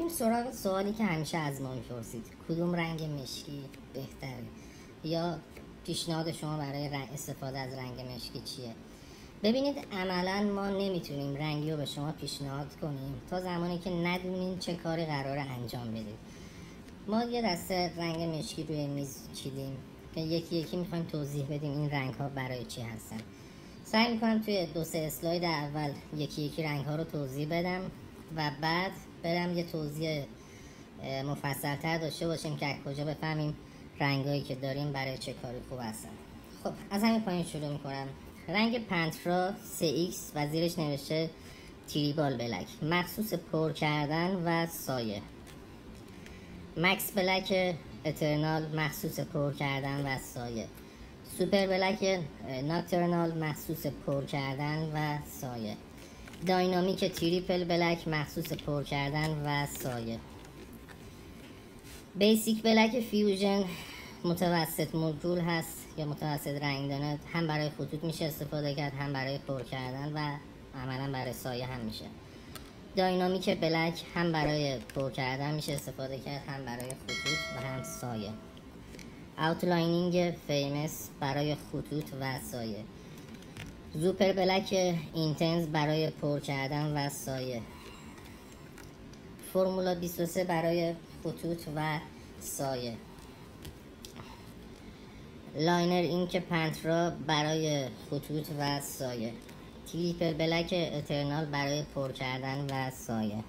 میریم سراغ سوالی که همیشه از ما میپرسید: کدوم رنگ مشکی بهتره؟ یا پیشنهاد شما برای استفاده از رنگ مشکی چیه؟ ببینید، عملا ما نمیتونیم رنگی رو به شما پیشنهاد کنیم تا زمانی که ندونیم چه کاری قراره انجام بدید. ما یه دسته رنگ مشکی روی میز چیدیم که یکی یکی میخوایم توضیح بدیم این رنگ ها برای چی هستن. سعی میکنم توی 2-3 اسلاید اول یکی یکی رنگ ها رو توضیح بدم و بعد برم یه توضیح مفصل تر داشته باشیم که از کجا بفهمیم رنگایی که داریم برای چه کاری خوب هستن. خب از همین پایین شروع میکنم. رنگ پنترا 3X و زیرش نوشته تریبال بلک، مخصوص پر کردن و سایه. مکس بلک اترنال، مخصوص پر کردن و سایه. سوپر بلک ناکترنال، مخصوص پر کردن و سایه. داینامیک تریپل بلک، مخصوص پر کردن و سایه. بیسیک بلک فیوژن متوسط مولکول هست یا متوسط رنگدانه، هم برای خطوط میشه استفاده کرد، هم برای پر کردن و عملا برای سایه هم میشه. داینامیک بلک هم برای پر کردن میشه استفاده کرد، هم برای خطوط و هم سایه. اوتلاینینگ فیمس برای خطوط و سایه. زوپر بلک اینتنس برای پر کردن و سایه. فرمولا 23 برای خطوط و سایه. لاینر اینک پنترا برای خطوط و سایه. تریپل بلک اترنال برای پر کردن و سایه.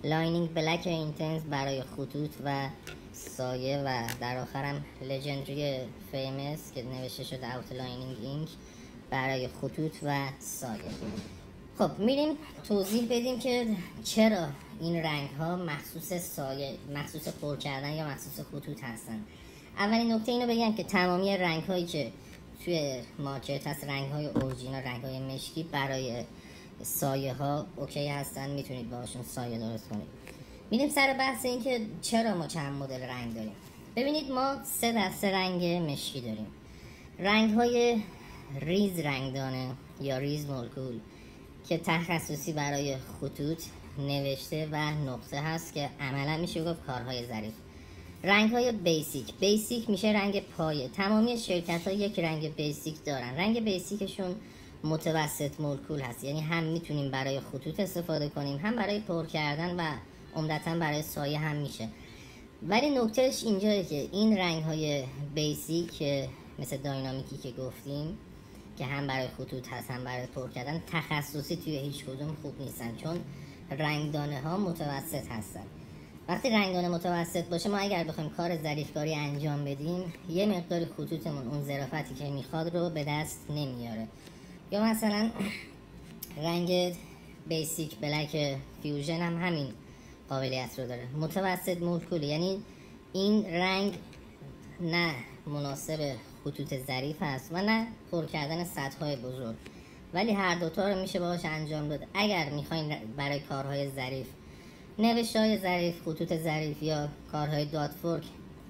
لاینینگ بلک اینتنس برای خطوط و سایه و در آخرم لژندری فیمس که نوشته شده اوتلاینینگ اینک برای خطوط و سایه. خب میریم توضیح بدیم که چرا این رنگ ها مخصوص سایه، مخصوص پر کردن یا مخصوص خطوط هستن. اولین نکته اینو بگم که تمامی رنگ هایی که توی مارکت هست، رنگ های اورجینال، رنگ های مشکی برای سایه ها اوکی هستن، میتونید باشون سایه درست کنید. میریم سر بحث این که چرا ما چند مدل رنگ داریم. ببینید، ما 3 دسته رنگ مشکی داریم. رنگ های ریز رنگدانه یا ریز مولکول که تخصصی برای خطوط نوشته و نقطه هست که عملا میشه گفت کارهای ظریف. رنگ های بیسیک میشه رنگ پایه. تمامی شرکت ها یک رنگ بیسیک دارن. رنگ بیسیکشون متوسط مولکول هست، یعنی هم میتونیم برای خطوط استفاده کنیم، هم برای پر کردن و عمدتا برای سایه هم میشه. ولی نکتهش اینجاست که این رنگ های بیسیک مثل داینامیکی که گفتیم که هم برای خطوط هست هم برای پر کردن، تخصصی توی هیچ کدوم خوب نیستن، چون رنگدانه ها متوسط هستن. وقتی رنگدانه متوسط باشه، ما اگر بخوایم کار ظریفکاری انجام بدیم، یه مقدار خطوطمون اون ظرافتی که میخواد رو به دست نمیاره. یا مثلا رنگ بیسیک بلک فیوژن هم همین قابلیت رو داره، متوسط مولکول، یعنی این رنگ نه مناسب خطوط ظریف هست و نه پر کردن سطح‌های بزرگ، ولی هر دوتا رو میشه باهاش انجام داد. اگر میخواین برای کارهای ظریف، نوشته‌های ظریف، خطوط ظریف یا کارهای داتفورک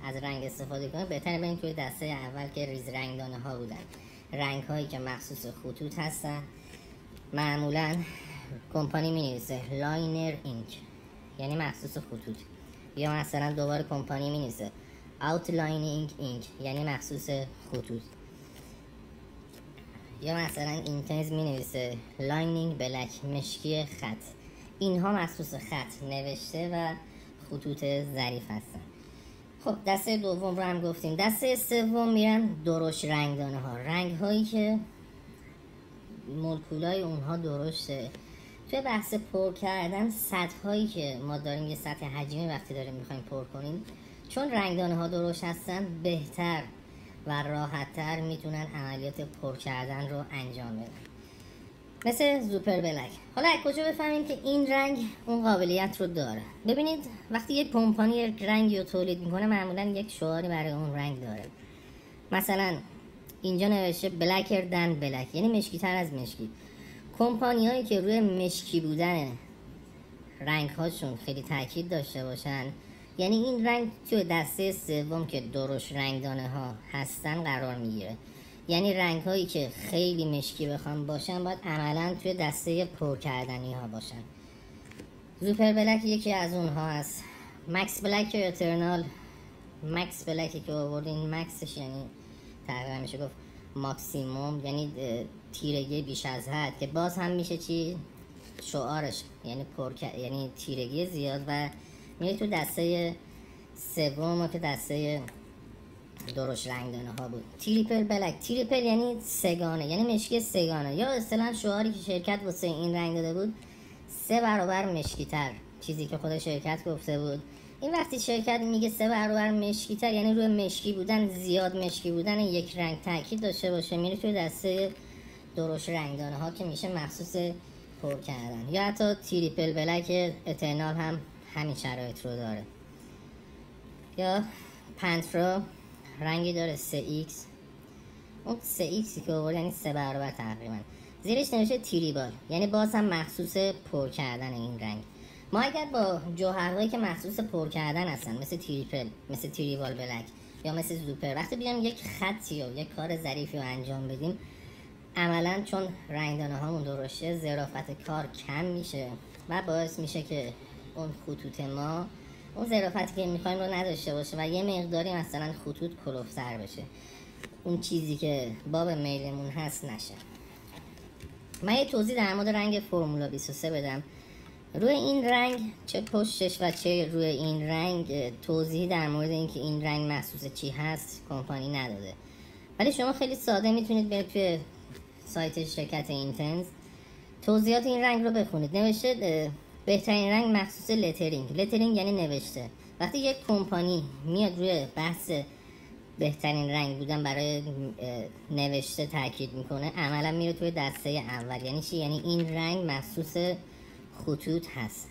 از رنگ استفاده کنید، بهتره برین توی دسته اول که ریز رنگدانه ها بودن. رنگ هایی که مخصوص خطوط هستن، معمولا کمپانی مینویسه لاینر اینک یعنی مخصوص خطوط، یا مثلا دوباره کمپانی مینویسه اوتلاینینگ اینک یعنی مخصوص خطوط، یا مثلا اینتنس مینویسه لاینینگ بلک مشکی خط. اینها مخصوص خط نوشته و خطوط ظریف هستن. خب دسته دوم رو هم گفتیم. دسته سوم میرن درشت رنگدانه ها، رنگ هایی که مولکولای اونها درشته. توی بحث پر کردن، سطح هایی که ما داریم، یه سطح حجمی وقتی داریم میخوایم پر کنیم، چون رنگدانه ها درشت هستن، بهتر و راحتتر میتونن عملیات پر کردن رو انجام بدن، مثل زوپر بلک. حالا از کجا بفهمیم که این رنگ اون قابلیت رو داره؟ ببینید، وقتی یک کمپانی یک رنگی رو تولید میکنه، معمولا یک شعاری برای اون رنگ داره. مثلا اینجا نوشته بلکر دن بلک، یعنی مشکی تر از مشکی. کمپانی هایی که روی مشکی بودن رنگ هاشون خیلی تاکید داشته باشن، یعنی این رنگ توی دسته سوم که درشت رنگدانه ها هستن قرار میگیره. یعنی رنگ هایی که خیلی مشکی بخوام باشن، باید عملا توی دسته پر کردنی ها باشن. زوپر بلک یکی از اونها است. مکس بلک اترنال، مکس بلکی که آوردین، مکسش یعنی تقریبا میشه گفت ماکسیموم، یعنی تیرگی بیش از حد، که باز هم میشه چی شعارش، یعنی یعنی تیرگی زیاد و میره تو دسته سوم که دسته درشت رنگدانه ها بود. تریپل بلک، تریپل یعنی سگانه، یعنی مشکی سگانه، یا اصطلاحاً شعاری که شرکت واسه این رنگ داده بود 3 برابر مشکی تر، چیزی که خود شرکت گفته بود. این وقتی شرکت میگه 3 برابر مشکی تر، یعنی روی مشکی بودن، زیاد مشکی بودن یک رنگ تاکید داشته باشه، میره توی دسته درشت رنگدانه ها که میشه مخصوص پر کردن. یا حتی تریپل بلک اترنال هم همین شرایط رو داره. یا پنترا رنگی داره 3x، اون 3x که آورد یعنی 3 برابر تقریبا. زیرش نوشته تریبال، یعنی باز هم مخصوص پر کردن این رنگ. ما اگر با جوهرهایی که مخصوص پر کردن هستن، مثل تریپل، مثل تریبال بلک یا مثل زوپر، وقتی بیام یک خطی و یک کار ظریفی رو انجام بدیم، عملا چون رنگدانه هامون درشته، ظرافت کار کم میشه و باعث میشه که اون خطوط ما اون ظرافتی که میخوایم رو نداشته باشه و یه مقداری مثلا خطوط کلوفتر بشه، اون چیزی که باب میلمون هست نشه. من یه توضیح در مورد رنگ فرمولا 23 بدم. روی این رنگ، چه پشتش و چه روی این رنگ، توضیحی در مورد اینکه این رنگ مخصوص چی هست کمپانی نداده، ولی شما خیلی ساده میتونید برید توی سایت شرکت اینتنز توضیحات این رنگ رو بخونید. نوشته بهترین رنگ مخصوص لترینگ. لترینگ یعنی نوشته. وقتی یک کمپانی میاد روی بحث بهترین رنگ بودن برای نوشته تاکید میکنه، عملا میره توی دسته اول. یعنی چی؟ یعنی این رنگ مخصوص خطوط هست،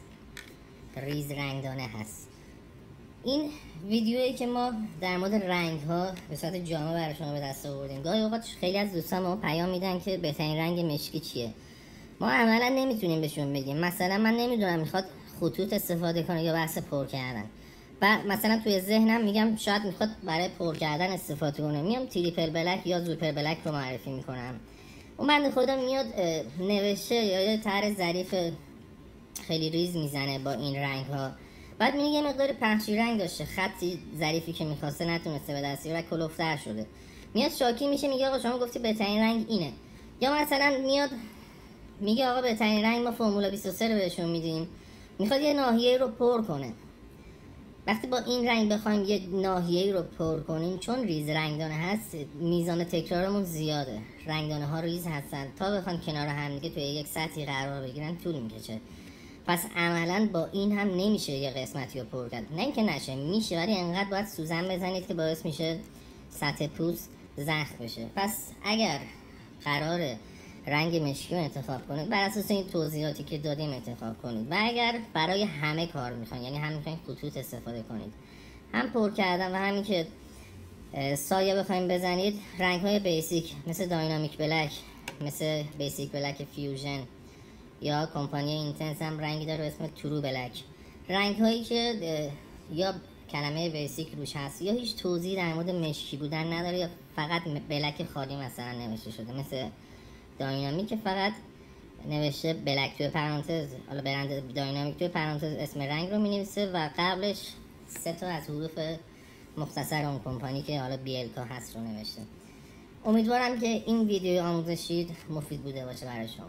ریز رنگدانه هست. این ویدیویی که ما در مورد رنگ ها به صورت جامع برای شما به دست آوردیم، گاهی اوقات خیلی از دوستان ما پیام میدن که بهترین رنگ مشکی چیه. ما عملا نمیتونیم بهشون بگیم. مثلا من نمیدونم میخواد خطوط استفاده کنه یا بحث پر کردن، و مثلا توی ذهنم میگم شاید میخواد برای پر کردن استفاده کنه، میام تریپل بلک یا زوپر بلک رو معرفی میکنم. اون بنده خدا میاد نوشته یا یه طرح ظریف خیلی ریز میزنه با این رنگ ها، بعد میگه یه مقدار پخشی رنگ داشته، خطی ظریفی که میخواسته نتونسته به دست بیاره و کلوفتر شده، میاد شاکی میشه، میگه آقا شما گفتی بهترین رنگ اینه. یا مثلا میاد میگه آقا بهترین رنگ ما فرمولا 23 رو بهشون میدیم، میخواد یه ناحیه رو پر کنه. وقتی با این رنگ بخوایم یه ناحیه رو پر کنیم، چون ریز رنگدانه هست، میزان تکرارمون زیاده، رنگدانه ها ریز هستن، تا بخوان کنار هم دیگه توی یک سطحی قرار بگیرن طول میکشه. پس عملا با این هم نمیشه یه قسمتی رو پر کرد. نه اینکه نشه، میشه، ولی انقدر باید سوزن بزنید که باعث میشه سطح پوست زخم بشه. پس اگر قراره رنگ مشکی رو انتخاب کنید، بر اساس این توضیحاتی که دادیم انتخاب کنید. و اگر برای همه کار میخواین، یعنی هم میخواین خطوط استفاده کنید، هم پر کردن و همین که سایه بخواین بزنید، رنگ های بیسیک مثل داینامیک بلک، مثل بیسیک بلک فیوژن یا کمپانی اینتنس هم رنگی داره اسم ترو بلک. رنگ هایی که یا کلمه بیسیک روش هست یا هیچ توضیح در مورد مشکی بودن نداره، یا فقط بلک خالی مثلا نوشته شده، مثل داینامیک که فقط نوشته بلک توی پرانتز، حالا برند داینامیک توی پرانتز اسم رنگ رو مینویسه و قبلش 3 تا از حروف مختصر اون کمپانی که حالا BLK هست رو نوشته. امیدوارم که این ویدیو آموزشی مفید بوده باشه برای شما.